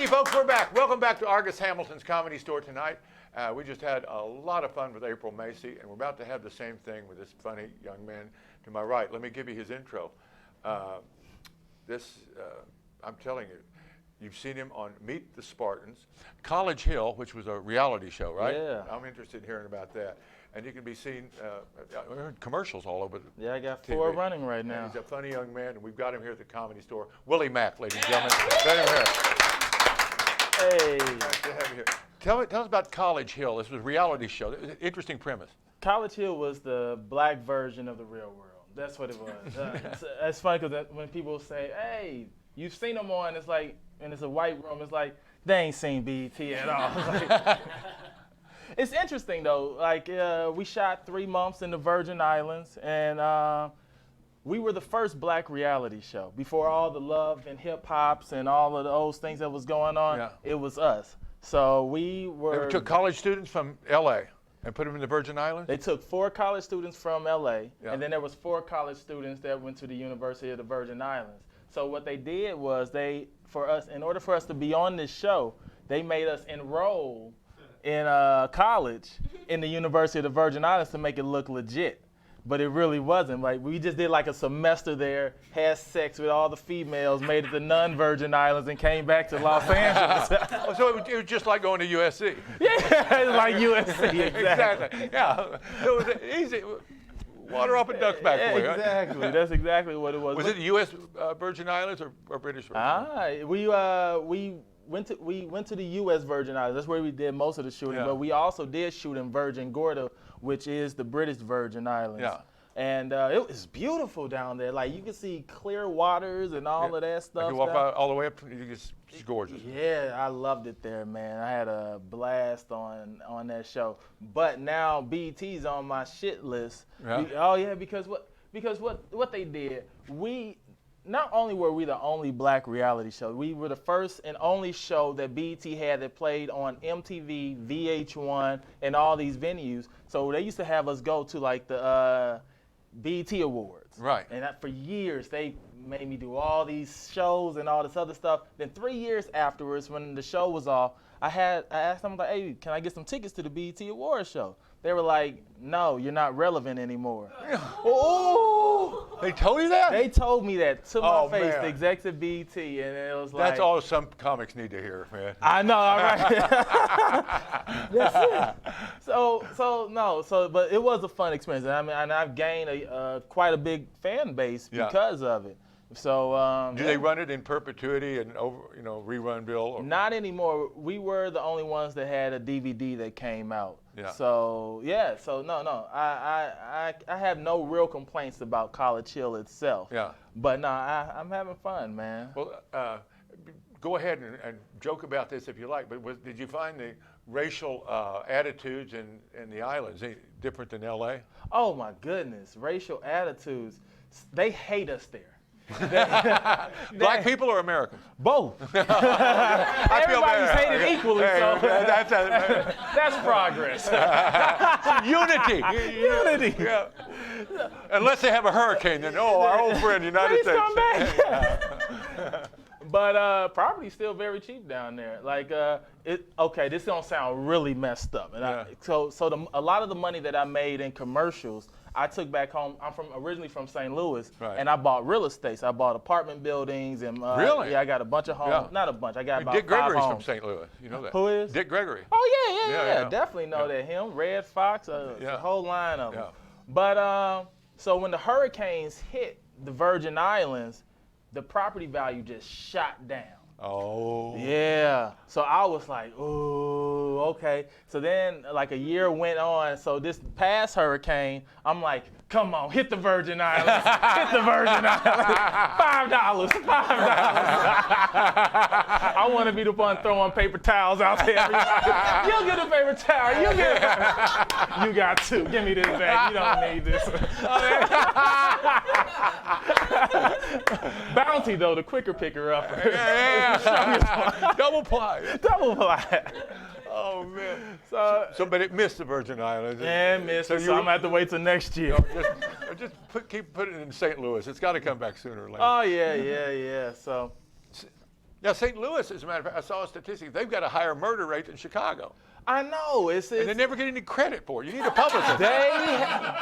folks, we're back. Welcome back to Argus Hamilton's Comedy Store tonight. We just had a lot of fun with April Macy, and we're about to have the same thing with this funny young man to my right. Let me give you his intro. I'm telling you, you've seen him on Meet the Spartans, College Hill, which was a reality show, right? Yeah. I'm interested in hearing about that. And you can be seen commercials all over. Yeah, I got 4 running right now. And he's a funny young man, and we've got him here at the Comedy Store. Willie Macc, ladies and gentlemen. Let him here. Hey. Nice to have you here. Tell us about College Hill. This was a reality show. Interesting premise. College Hill was the black version of the real world. That's what it was. It's funny because when people say, hey, you've seen them on, it's like, and it's a white room, it's like, they ain't seen BET at all. It's like, it's interesting though, like we shot 3 months in the Virgin Islands, and we were the first black reality show. Before all the love and hip hops and all of those things that was going on, It was us. So we were— They took college students from LA and put them in the Virgin Islands? They took 4 college students from LA, and then there was 4 college students that went to the University of the Virgin Islands. So what they did was in order for us to be on this show, they made us enroll in college in the University of the Virgin Islands to make it look legit. But it really wasn't. Like, we just did like a semester there, had sex with all the females, made it to non-Virgin Islands, and came back to Los Angeles. So it was just like going to USC. Yeah, it was like USC, exactly. Yeah, it was easy. Water off a duck's back for you. Exactly, right? That's exactly what it was. Was it the U.S. Virgin Islands or British Virgin Islands? We went to the U.S. Virgin Islands. That's where we did most of the shooting. But we also did shoot in Virgin Gorda, which is the British Virgin Islands. Yeah. And it was beautiful down there. Like, you can see clear waters and all of that stuff. You walk all the way up, it's gorgeous. Yeah, I loved it there, man. I had a blast on that show. But now BET's on my shit list. Yeah. Because what they did, not only were we the only black reality show, we were the first and only show that BET had that played on MTV, VH1, and all these venues. So they used to have us go to like the BET Awards. Right. And for years, they made me do all these shows and all this other stuff. Then 3 years afterwards, when the show was off, I asked them, like, hey, can I get some tickets to the BET Awards show? They were like, no, you're not relevant anymore. Oh, they told you that? They told me that to my face, man. the execs at BET, and it was like— That's all some comics need to hear, man. I know, all right. That's it. But it was a fun experience. I mean, and I've gained quite a big fan base because of it. So do they run it in perpetuity and rerun bill? Not anymore. We were the only ones that had a DVD that came out. Yeah. So no. I have no real complaints about College Hill itself. Yeah. But no, I'm having fun, man. Well, go ahead and joke about this if you like. But did you find the racial attitudes in the islands different than LA? Oh my goodness, racial attitudes. They hate us there. Black people or Americans? Both. Everybody's hated equally, so that's progress. Unity. Unity. Yeah. Unless they have a hurricane, then our old friend, United States. Come back. But property's still very cheap down there. Like, this don't sound really messed up. And a lot of the money that I made in commercials, I took back home. I'm originally from St. Louis, and I bought real estate. I bought apartment buildings and really? Yeah, I got a bunch of homes. Yeah. Not a bunch. I got about Dick 5 Gregory's homes. from St. Louis. You know that? Who is? Dick Gregory. Oh yeah. Definitely know that. Him, Red Fox, a whole line of them. But so when the hurricanes hit the Virgin Islands, the property value just shot down. Oh. Yeah. So I was like, ooh, okay. So then like a year went on. So this past hurricane, I'm like, come on, hit the Virgin Islands. Hit the Virgin Islands. $5. I want to be the one throwing paper towels out there. You'll get a paper towel. You got 2. Give me this back. You don't need this. Bounty, though, the quicker picker up. Double ply. Double ply. Oh, man. So but it missed the Virgin Islands. And missed it, so I'm going to have to wait till next year. Keep putting it in St. Louis. It's got to come back sooner or later. Oh, yeah. So Now, St. Louis, as a matter of fact, I saw a statistic. They've got a higher murder rate than Chicago. I know. And they never get any credit for it. You need a publicist.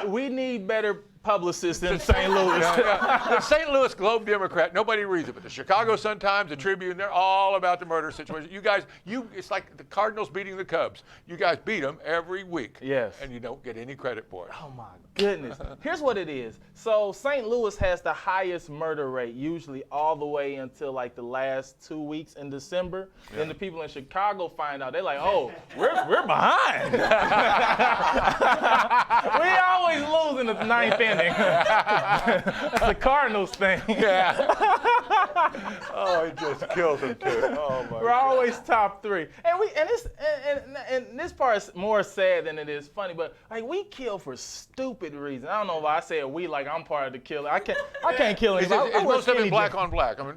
We need better publicists in St. Louis. The St. Louis Globe Democrat, nobody reads it, but the Chicago Sun-Times, the Tribune, they're all about the murder situation. You guys, it's like the Cardinals beating the Cubs. You guys beat them every week. Yes. And you don't get any credit for it. Oh my goodness. Here's what it is. So St. Louis has the highest murder rate usually all the way until like the last 2 weeks in December. Yeah. Then the people in Chicago find out, they're like, oh, we're behind. We always lose in the ninth inning. That's the Cardinals thing. Yeah. Oh, it just kills them too. Oh my We're God. always top three. And this part is more sad than it is funny, but like we kill for stupid reasons. I don't know why I say we like I'm part of the killer. I can't kill anybody. Is most of it black on black? I mean,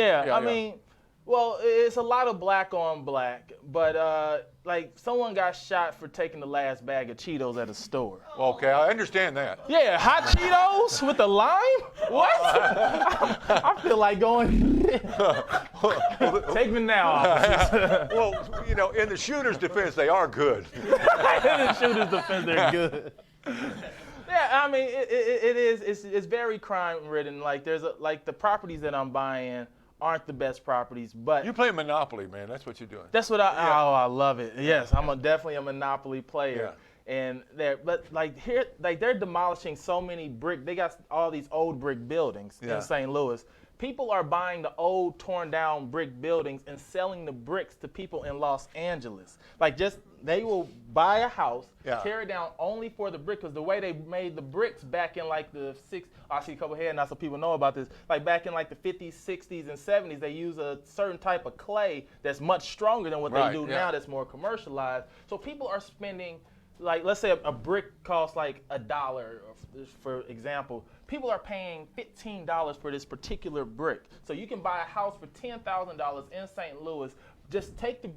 I mean, well, it's a lot of black on black, but like someone got shot for taking the last bag of Cheetos at a store. Okay, I understand that. Yeah, hot Cheetos with the lime? What? I feel like going. Take me now, officers. Well, you know, in the shooter's defense, they are good. In the shooter's defense, they're good. Yeah, I mean, it's very crime-ridden. Like like the properties that I'm buying aren't the best properties, but You play Monopoly, man. That's what you're doing. that's what I love it. Yes, I'm definitely a Monopoly player. Yeah. And they're demolishing so many brick. They got all these old brick buildings Yeah. in St. Louis. People are buying the old torn down brick buildings and selling the bricks to people in Los Angeles. They will buy a house, tear it down only for the brick, because the way they made the bricks back in like the I see a couple head nods so people know about this. Like back in like the 50s, 60s, and 70s, they use a certain type of clay that's much stronger than what they do now, that's more commercialized. So people are spending, like, let's say a brick costs like $1, for example. People are paying $15 for this particular brick. So you can buy a house for $10,000 in St. Louis. Just take the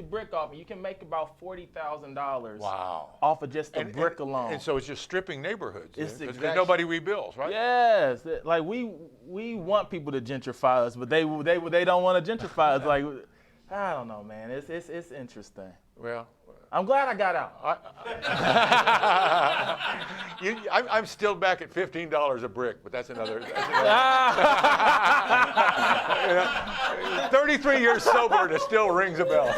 brick off, and you can make about $40,000 off of just the brick alone. And so it's just stripping neighborhoods. Because nobody rebuilds, right? Yes. Like we want people to gentrify us, but they don't want to gentrify us. Like, I don't know, man. It's interesting. Well, I'm glad I got out. I'm still back at $15 a brick, but that's another. 33 years sober, and it still rings a bell.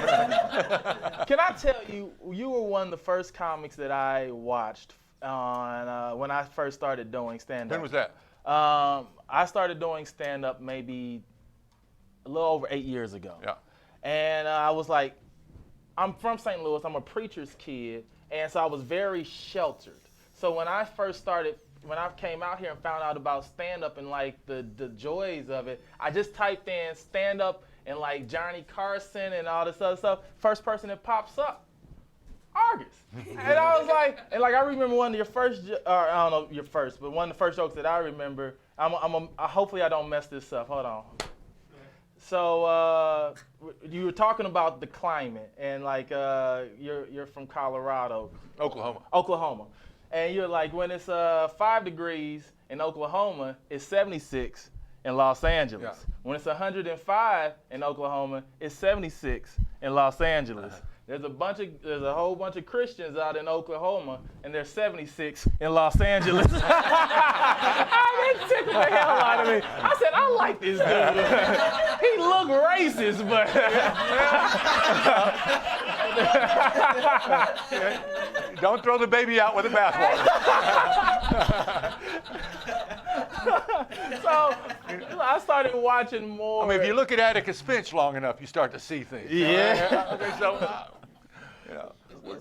Can I tell you, you were one of the first comics that I watched on when I first started doing stand-up. When was that? I started doing stand-up maybe a little over 8 years ago. Yeah. And I was like, I'm from St. Louis. I'm a preacher's kid, and so I was very sheltered. So when I came out here and found out about stand-up and like the joys of it, I just typed in stand-up and like Johnny Carson and all this other stuff. First person that pops up, Argus. And I was like, I remember one of your first, I don't know your first, but one of the first jokes that I remember. Hopefully I don't mess this up. Hold on. So you were talking about the climate, and like you're from Colorado. Oklahoma. And you're like, when it's 5 degrees in Oklahoma, it's 76 in Los Angeles. Yeah. When it's 105 in Oklahoma, it's 76 in Los Angeles. There's a whole bunch of Christians out in Oklahoma, and there's 76 in Los Angeles. That tickled the hell out of me. I said, I like this dude. He looked racist, but. Don't throw the baby out with the bathwater. So I started watching more. I mean, if you look at Atticus Finch long enough, you start to see things. Yeah. Okay, so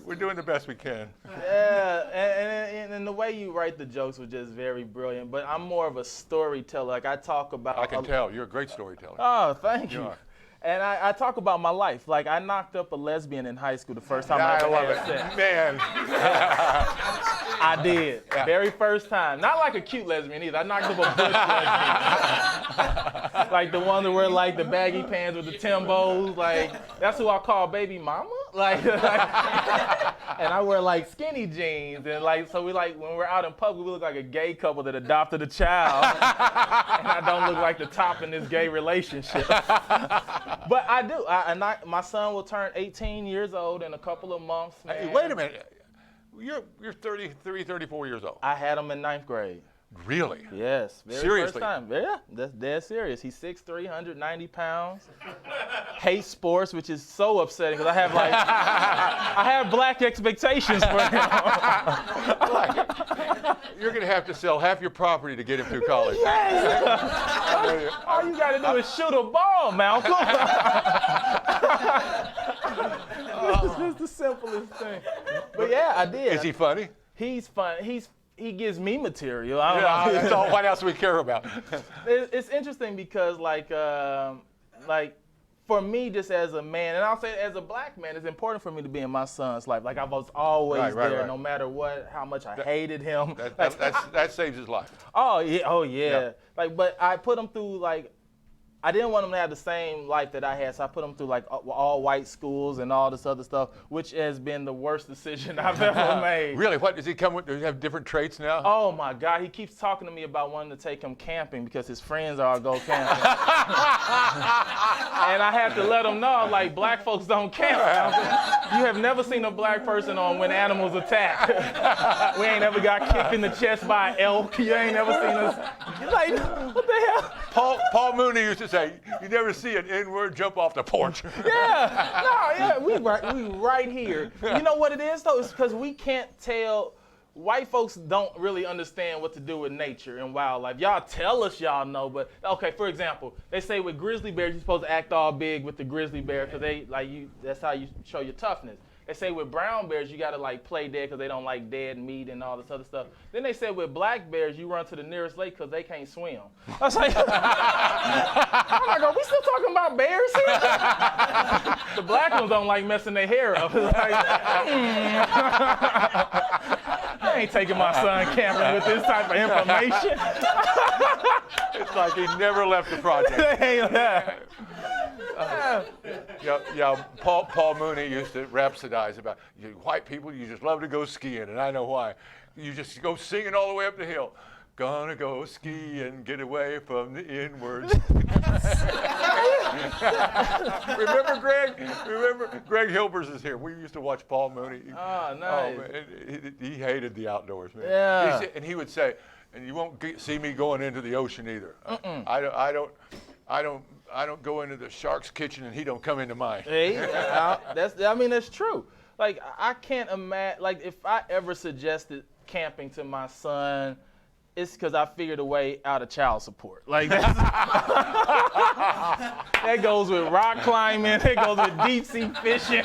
we're doing the best we can. Yeah, and the way you write the jokes was just very brilliant. But I'm more of a storyteller. Like I talk about. I can tell you're a great storyteller. Oh, thank you. You are. And I talk about my life. Like I knocked up a lesbian in high school the first time I ever love had it, sex. man. I did. Yeah. Very first time. Not like a cute lesbian either. I knocked up a bush lesbian. like the one that wear like the baggy pants with the Timbos. Like that's who I call baby mama. Like, and I wear like skinny jeans and like so we like when we're out in public we look like a gay couple that adopted a child, and I don't look like the top in this gay relationship. But I do. My son will turn 18 years old in a couple of months. Hey, wait a minute. You're 33, 34 years old. I had him in 9th grade. Really? Yes. Seriously? First time. Yeah, that's dead serious. He's 6'3", 190 pounds. Hates sports, which is so upsetting because I have black expectations for him. You're going to have to sell half your property to get him through college. Yes. All you got to do is shoot a ball, Malcolm. It's the simplest thing. But yeah, I did. Is he funny? He's fun. He gives me material. That's all. What else we care about? It's interesting because like for me, just as a man, and I'll say as a black man, it's important for me to be in my son's life. Like I was always there, no matter what, how much I hated him. That saves his life. Oh yeah. Like, but I put him through like. I didn't want him to have the same life that I had, so I put him through like all white schools and all this other stuff, which has been the worst decision I've ever made. Really? What does he come with? Does he have different traits now? Oh my God, he keeps talking to me about wanting to take him camping because his friends all go camping. And I have to let him know, like, black folks don't camp. You have never seen a black person on When Animals Attack. We ain't ever got kicked in the chest by an elk. You ain't never seen us. You're like, what the hell? Paul Mooney used to say, you never see an N-word jump off the porch. We right here. You know what it is, though? It's because we can't tell. White folks don't really understand what to do with nature and wildlife. Y'all tell us y'all know, but okay, for example, they say with grizzly bears, you're supposed to act all big with the grizzly bear because that's how you show your toughness. They say with brown bears, you gotta like play dead because they don't like dead meat and all this other stuff. Then they said with black bears, you run to the nearest lake because they can't swim. I was like, oh my God, we still talking about bears here? The black ones don't like messing their hair up. It's like, I ain't taking my son camping with this type of information. It's like he never left the project. Paul Mooney used to rhapsodize about you white people, you just love to go skiing, and I know why. You just go singing all the way up the hill. Gonna go skiing, get away from the N-words. Remember Greg? Greg Hilbers is here. We used to watch Paul Mooney. Oh, nice. Oh, man, he hated the outdoors, man. Yeah. And he would say, and you won't see me going into the ocean either. I don't go into the shark's kitchen, and he don't come into mine. Hey, that's true. Like I can't imagine. Like if I ever suggested camping to my son, it's because I figured a way out of child support. Like that's, that goes with rock climbing. That goes with deep sea fishing.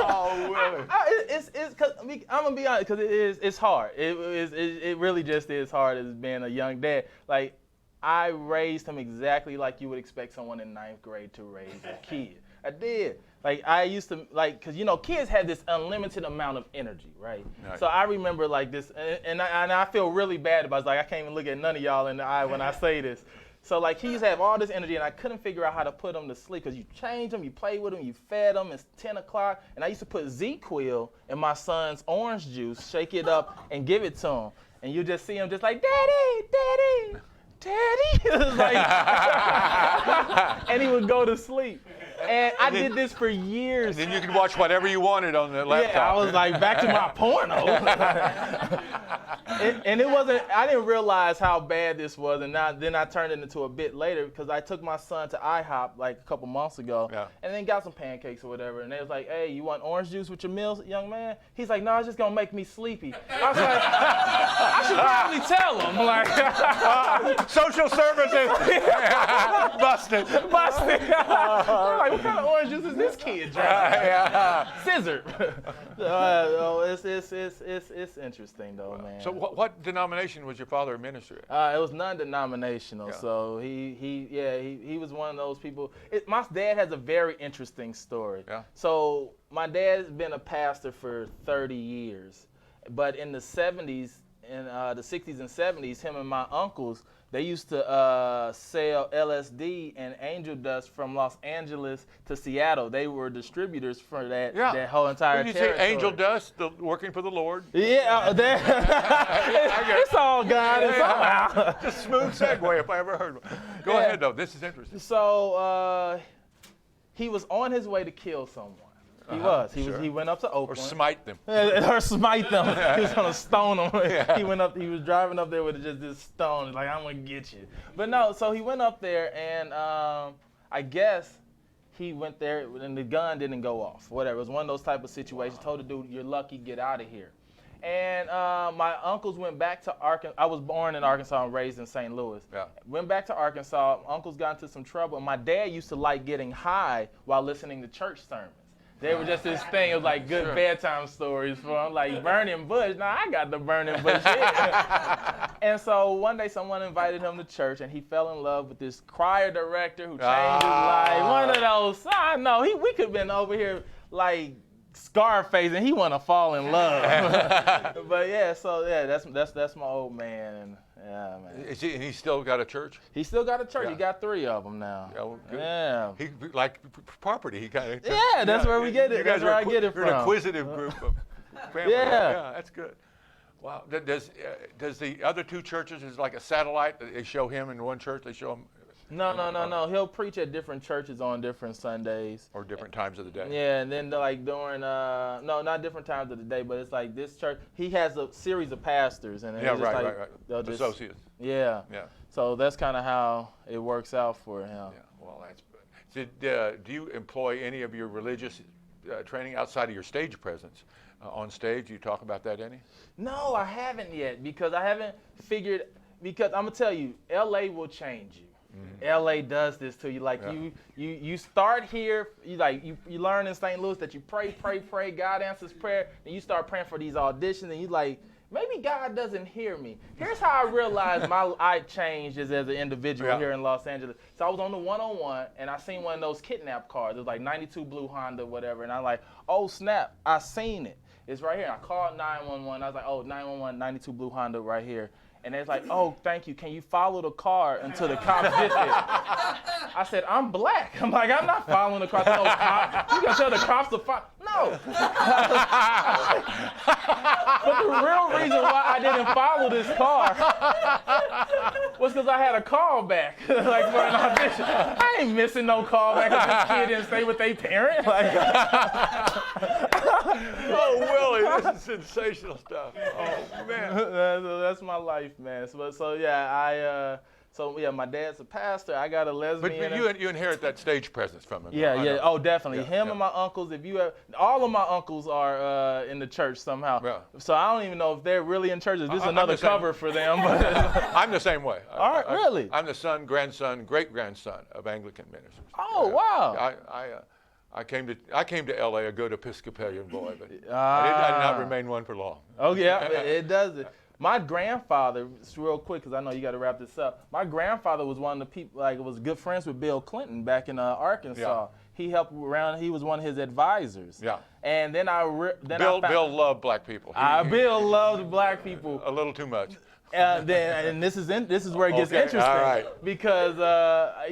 Oh, Willie. It's cause I'm gonna be honest, because it's hard. It really just is hard as being a young dad. Like I raised him exactly like you would expect someone in 9th grade to raise a kid. I did. Like I used to because kids have this unlimited amount of energy, right? So I remember like this, and I feel really bad about it. It's like I can't even look at none of y'all in the eye when I say this. So like he used to have all this energy, and I couldn't figure out how to put him to sleep because you change him, you play with him, you fed him. It's 10 o'clock, and I used to put Z-Quil in my son's orange juice, shake it up, and give it to him, and you just see him just like Daddy, Daddy. Daddy, like, and he would go to sleep. And I did this for years. And then you could watch whatever you wanted on the laptop. Yeah, I was like, back to my porno. And it wasn't, I didn't realize how bad this was. And then I turned it into a bit later because I took my son to IHOP like a couple months ago. Yeah. And then got some pancakes or whatever. And they was like, hey, you want orange juice with your meals, young man? He's like, no, it's just going to make me sleepy. I was like, I should probably tell him. Like, social services. Busted. Like, what kind of orange juice is this kid drinking? Scissor. It's interesting though, man. So what denomination was your father a minister in? It was non-denominational. Yeah. So he was one of those people. My dad has a very interesting story. Yeah. So my dad's been a pastor for 30 years, but in the 70s, in the 60s and 70s, him and my uncles they used to sell LSD and angel dust from Los Angeles to Seattle. They were distributors for that whole entire When you territory. say angel dust, working for the Lord. Yeah, it's all God. It's somehow. Just smooth segue if I ever heard one. Go ahead, though. This is interesting. So he was on his way to kill someone. He went up to Oakland. Or smite them. Or smite them. He was gonna stone them. Yeah. He was driving up there with just this stone. Like, I'm gonna get you. But no, so he went up there and I guess he went there and the gun didn't go off. Whatever. It was one of those type of situations. Told the dude, "You're lucky. Get out of here." And my uncles went back to Arkansas. I was born in Arkansas and raised in St. Louis. Yeah. Went back to Arkansas. Uncles got into some trouble. And my dad used to like getting high while listening to church sermons. They were just this thing. It was like good bedtime stories for him, like burning bush. Now I got the burning bush here. And so one day someone invited him to church, and he fell in love with this choir director who changed his life. One of those. I know we could have been over here like Scarface, and he want to fall in love. But yeah, so yeah, that's my old man, and yeah, man. And he still got a church? He still got a church. Yeah. He got 3 of them now. Yeah, well, good. Yeah. He like property. He got it. Yeah, that's where we get it. That's where I get it from. You're an acquisitive group of family. Yeah, that's good. Wow. Does the other 2 churches is like a satellite? They show him in one church. They show him. No. He'll preach at different churches on different Sundays. Or different times of the day. Yeah, and then like during not different times of the day, but it's like this church. He has a series of pastors, and right. They'll just, associates. Yeah. Yeah. So that's kind of how it works out for him. Yeah. Well, that's good. Do you employ any of your religious training outside of your stage presence? On stage, you talk about that any? No, I haven't yet because I haven't figured. Because I'm gonna tell you, LA will change you. Mm-hmm. LA does this to you. Like you start here, you learn in St. Louis that you pray, God answers prayer, and you start praying for these auditions, and you like, maybe God doesn't hear me. Here's how I realized I changed as an individual here in Los Angeles. So I was on the 101, and I seen one of those kidnap cars. It was like 92 blue Honda, whatever, and I'm like, oh snap, I seen it. It's right here. I called 911. I was like, oh, 911, 92 blue Honda right here. And they're like, oh, thank you. Can you follow the car until the cops get there? I said, I'm black. I'm like, I'm not following the car. No, cop. You gonna tell the cops to follow? No. But the real reason why I didn't follow this car was because I had a callback, like for an audition. I ain't missing no callback if this kid didn't stay with their parent. Like, oh, Willie, this is sensational stuff. Oh man, that's my life, man. So yeah, my dad's a pastor. I got a lesbian. But you inherit that stage presence from him. Yeah. Oh, definitely. Him and my uncles. All of my uncles are in the church somehow. Yeah. So I don't even know if they're really in churches. This is another cover for them. But I'm the same way. All right, really? I'm the son, grandson, great-grandson of Anglican ministers. Oh, wow. I came to LA a good Episcopalian boy, but I did not remain one for long. Oh yeah, it does it. My grandfather, just real quick, because I know you got to wrap this up. My grandfather was one of the people, was good friends with Bill Clinton back in Arkansas. Yeah. He helped around. He was one of his advisors. Yeah. And then Bill loved black people. Bill loved black people a little too much. And this is where it gets interesting. All right. Because I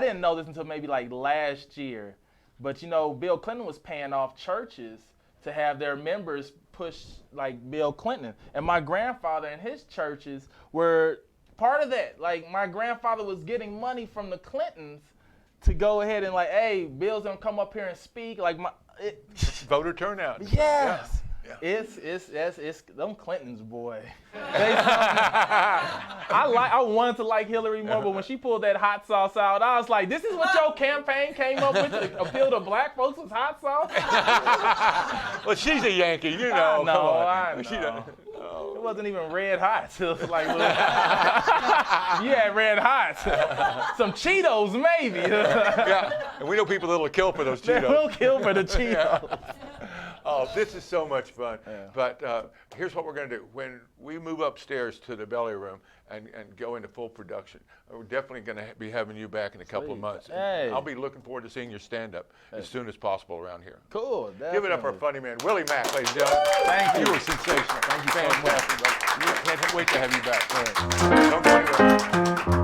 didn't know this until maybe like last year, but Bill Clinton was paying off churches to have their members push like Bill Clinton, and my grandfather and his churches were part of that. Like my grandfather was getting money from the Clintons to go ahead and like, hey, Bill's gonna come up here and speak. Like voter turnout. Yes. Yeah. It's them Clintons, boy. I wanted to like Hillary more, but when she pulled that hot sauce out, I was like, this is what your campaign came up with to appeal to black folks was hot sauce? Well, she's a Yankee, you know. I know. It wasn't even red hot. It was like, yeah, red hot. Some Cheetos, maybe. Yeah, and we know people that'll kill for those Cheetos. They'll kill for the Cheetos. Oh, this is so much fun. Yeah. But here's what we're going to do. When we move upstairs to the belly room and go into full production, we're definitely going to be having you back in a couple of Sweet. months. Hey. I'll be looking forward to seeing your stand-up as soon as possible around here. Cool. Give it up for a funny man, Willie Macc, ladies and gentlemen. Thank you. You were sensational. Thank you so much. Fantastic. Can't wait to have you back. Don't go anywhere.